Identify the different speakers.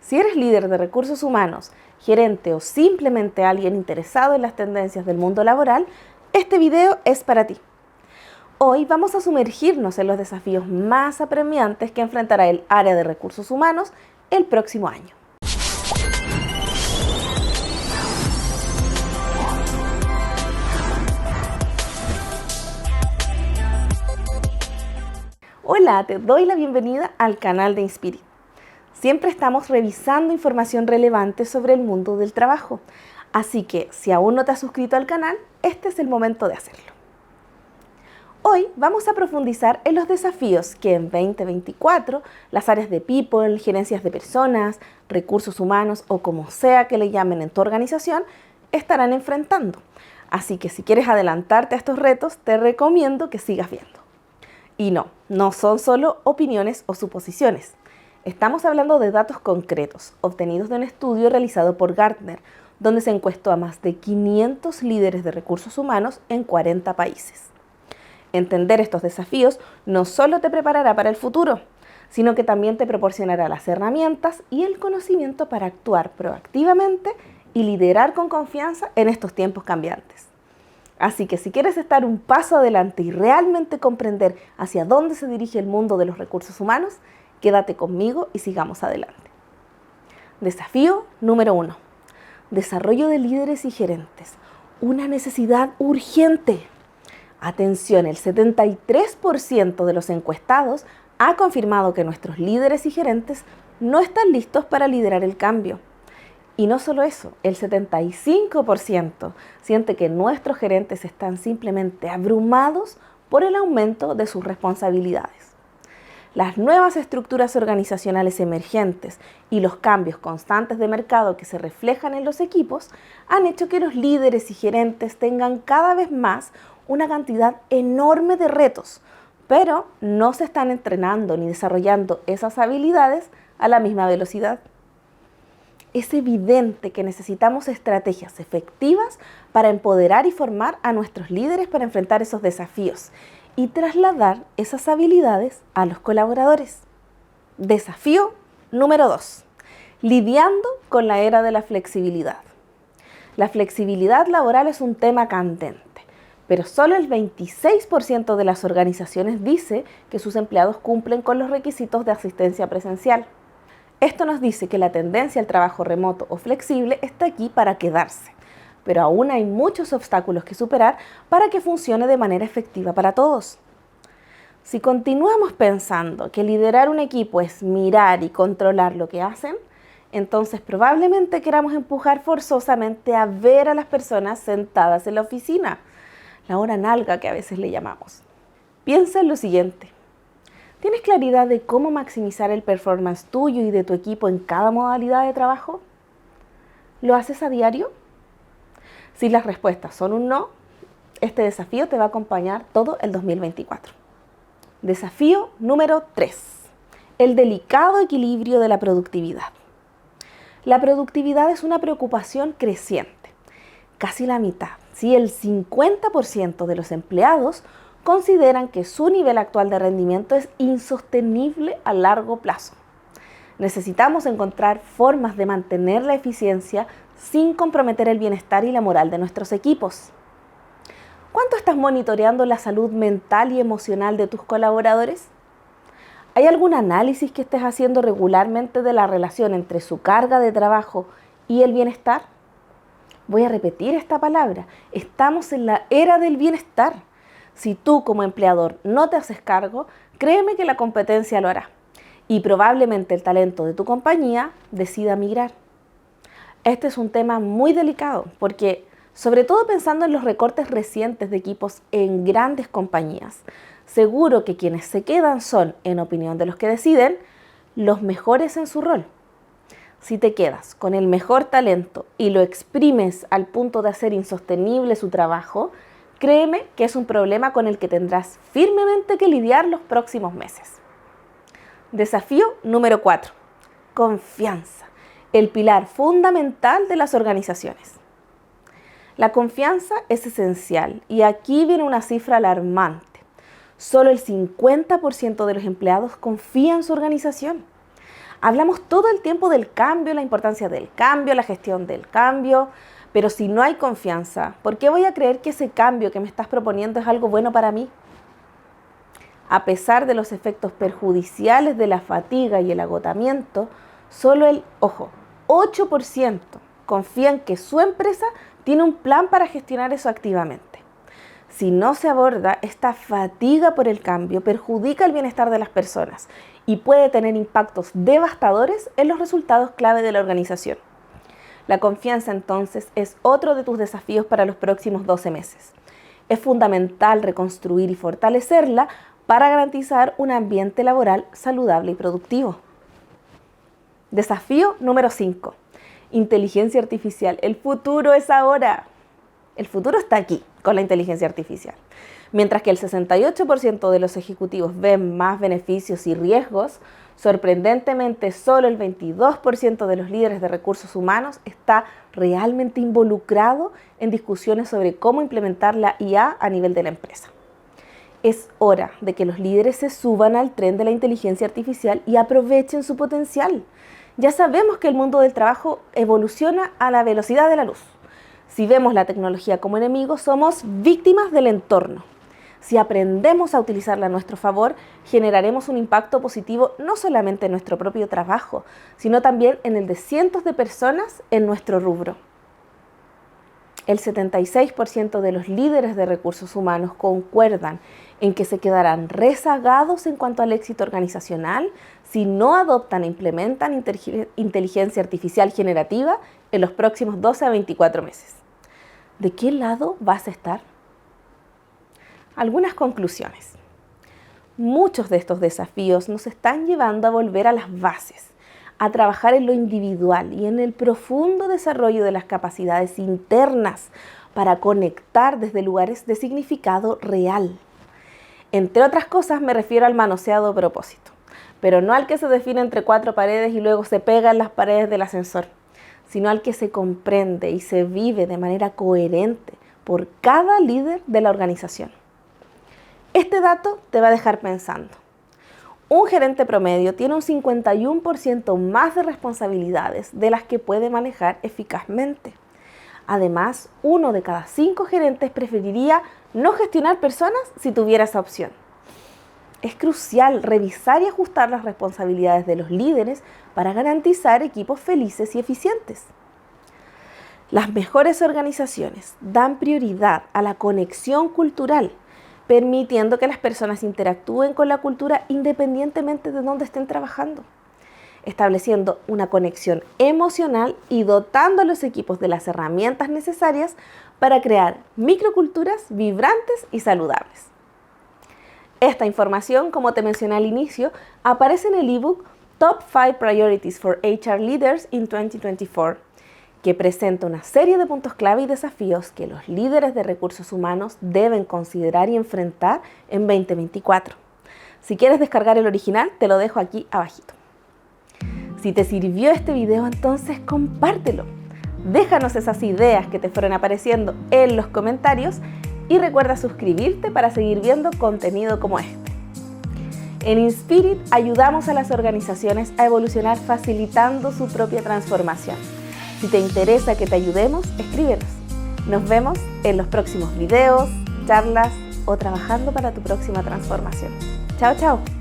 Speaker 1: Si eres líder de recursos humanos, gerente o simplemente alguien interesado en las tendencias del mundo laboral, este video es para ti. Hoy vamos a sumergirnos en los desafíos más apremiantes que enfrentará el área de recursos humanos el próximo año. Hola, te doy la bienvenida al canal de Inspirit. Siempre estamos revisando información relevante sobre el mundo del trabajo, así que si aún no te has suscrito al canal, este es el momento de hacerlo. Hoy vamos a profundizar en los desafíos que en 2024 las áreas de People, gerencias de personas, recursos humanos o como sea que le llamen en tu organización, estarán enfrentando. Así que si quieres adelantarte a estos retos, te recomiendo que sigas viendo. Y no son solo opiniones o suposiciones. Estamos hablando de datos concretos, obtenidos de un estudio realizado por Gartner, donde se encuestó a más de 500 líderes de recursos humanos en 40 países. Entender estos desafíos no solo te preparará para el futuro, sino que también te proporcionará las herramientas y el conocimiento para actuar proactivamente y liderar con confianza en estos tiempos cambiantes. Así que si quieres estar un paso adelante y realmente comprender hacia dónde se dirige el mundo de los recursos humanos, quédate conmigo y sigamos adelante. Desafío número 1. Desarrollo de líderes y gerentes. Una necesidad urgente. Atención, el 73% de los encuestados ha confirmado que nuestros líderes y gerentes no están listos para liderar el cambio. Y no solo eso, el 75% siente que nuestros gerentes están simplemente abrumados por el aumento de sus responsabilidades. Las nuevas estructuras organizacionales emergentes y los cambios constantes de mercado que se reflejan en los equipos han hecho que los líderes y gerentes tengan cada vez más una cantidad enorme de retos, pero no se están entrenando ni desarrollando esas habilidades a la misma velocidad. Es evidente que necesitamos estrategias efectivas para empoderar y formar a nuestros líderes para enfrentar esos desafíos y trasladar esas habilidades a los colaboradores. Desafío número 2. Lidiando con la era de la flexibilidad. La flexibilidad laboral es un tema candente, pero solo el 26% de las organizaciones dice que sus empleados cumplen con los requisitos de asistencia presencial. Esto nos dice que la tendencia al trabajo remoto o flexible está aquí para quedarse, pero aún hay muchos obstáculos que superar para que funcione de manera efectiva para todos. Si continuamos pensando que liderar un equipo es mirar y controlar lo que hacen, entonces probablemente queramos empujar forzosamente a ver a las personas sentadas en la oficina, la hora nalga que a veces le llamamos. Piensa en lo siguiente. ¿Tienes claridad de cómo maximizar el performance tuyo y de tu equipo en cada modalidad de trabajo? ¿Lo haces a diario? Si las respuestas son un no, este desafío te va a acompañar todo el 2024. Desafío número 3. El delicado equilibrio de la productividad. La productividad es una preocupación creciente. Casi la mitad, sí, el 50% de los empleados consideran que su nivel actual de rendimiento es insostenible a largo plazo. Necesitamos encontrar formas de mantener la eficiencia sin comprometer el bienestar y la moral de nuestros equipos. ¿Cuánto estás monitoreando la salud mental y emocional de tus colaboradores? ¿Hay algún análisis que estés haciendo regularmente de la relación entre su carga de trabajo y el bienestar? Voy a repetir esta palabra. Estamos en la era del bienestar. Si tú como empleador no te haces cargo, créeme que la competencia lo hará y probablemente el talento de tu compañía decida migrar. Este es un tema muy delicado porque, sobre todo pensando en los recortes recientes de equipos en grandes compañías, seguro que quienes se quedan son, en opinión de los que deciden, los mejores en su rol. Si te quedas con el mejor talento y lo exprimes al punto de hacer insostenible su trabajo, créeme que es un problema con el que tendrás firmemente que lidiar los próximos meses. Desafío número 4. Confianza, el pilar fundamental de las organizaciones. La confianza es esencial y aquí viene una cifra alarmante. Solo el 50% de los empleados confía en su organización. Hablamos todo el tiempo del cambio, la importancia del cambio, la gestión del cambio, pero si no hay confianza, ¿por qué voy a creer que ese cambio que me estás proponiendo es algo bueno para mí? A pesar de los efectos perjudiciales de la fatiga y el agotamiento, solo el 8% confían que su empresa tiene un plan para gestionar eso activamente. Si no se aborda, esta fatiga por el cambio perjudica el bienestar de las personas y puede tener impactos devastadores en los resultados clave de la organización. La confianza, entonces, es otro de tus desafíos para los próximos 12 meses. Es fundamental reconstruir y fortalecerla para garantizar un ambiente laboral saludable y productivo. Desafío número 5. Inteligencia artificial. El futuro es ahora. El futuro está aquí con la inteligencia artificial. Mientras que el 68% de los ejecutivos ven más beneficios y riesgos, sorprendentemente solo el 22% de los líderes de recursos humanos está realmente involucrado en discusiones sobre cómo implementar la IA a nivel de la empresa. Es hora de que los líderes se suban al tren de la inteligencia artificial y aprovechen su potencial. Ya sabemos que el mundo del trabajo evoluciona a la velocidad de la luz. Si vemos la tecnología como enemigo, somos víctimas del entorno. Si aprendemos a utilizarla a nuestro favor, generaremos un impacto positivo no solamente en nuestro propio trabajo, sino también en el de cientos de personas en nuestro rubro. El 76% de los líderes de recursos humanos concuerdan en que se quedarán rezagados en cuanto al éxito organizacional si no adoptan e implementan inteligencia artificial generativa en los próximos 12 a 24 meses. ¿De qué lado vas a estar? Algunas conclusiones. Muchos de estos desafíos nos están llevando a volver a las bases, a trabajar en lo individual y en el profundo desarrollo de las capacidades internas para conectar desde lugares de significado real. Entre otras cosas me refiero al manoseado a propósito, pero no al que se define entre 4 paredes y luego se pega en las paredes del ascensor, sino al que se comprende y se vive de manera coherente por cada líder de la organización. Este dato te va a dejar pensando. Un gerente promedio tiene un 51% más de responsabilidades de las que puede manejar eficazmente. Además, 1 de cada 5 gerentes preferiría no gestionar personas si tuviera esa opción. Es crucial revisar y ajustar las responsabilidades de los líderes para garantizar equipos felices y eficientes. Las mejores organizaciones dan prioridad a la conexión cultural, permitiendo que las personas interactúen con la cultura independientemente de dónde estén trabajando, estableciendo una conexión emocional y dotando a los equipos de las herramientas necesarias para crear microculturas vibrantes y saludables. Esta información, como te mencioné al inicio, aparece en el ebook Top 5 Priorities for HR Leaders in 2024, que presenta una serie de puntos clave y desafíos que los líderes de recursos humanos deben considerar y enfrentar en 2024. Si quieres descargar el original, te lo dejo aquí abajito. Si te sirvió este video, entonces compártelo. Déjanos esas ideas que te fueron apareciendo en los comentarios y recuerda suscribirte para seguir viendo contenido como este. En Inspirit ayudamos a las organizaciones a evolucionar facilitando su propia transformación. Si te interesa que te ayudemos, escríbenos. Nos vemos en los próximos videos, charlas o trabajando para tu próxima transformación. Chao, chao.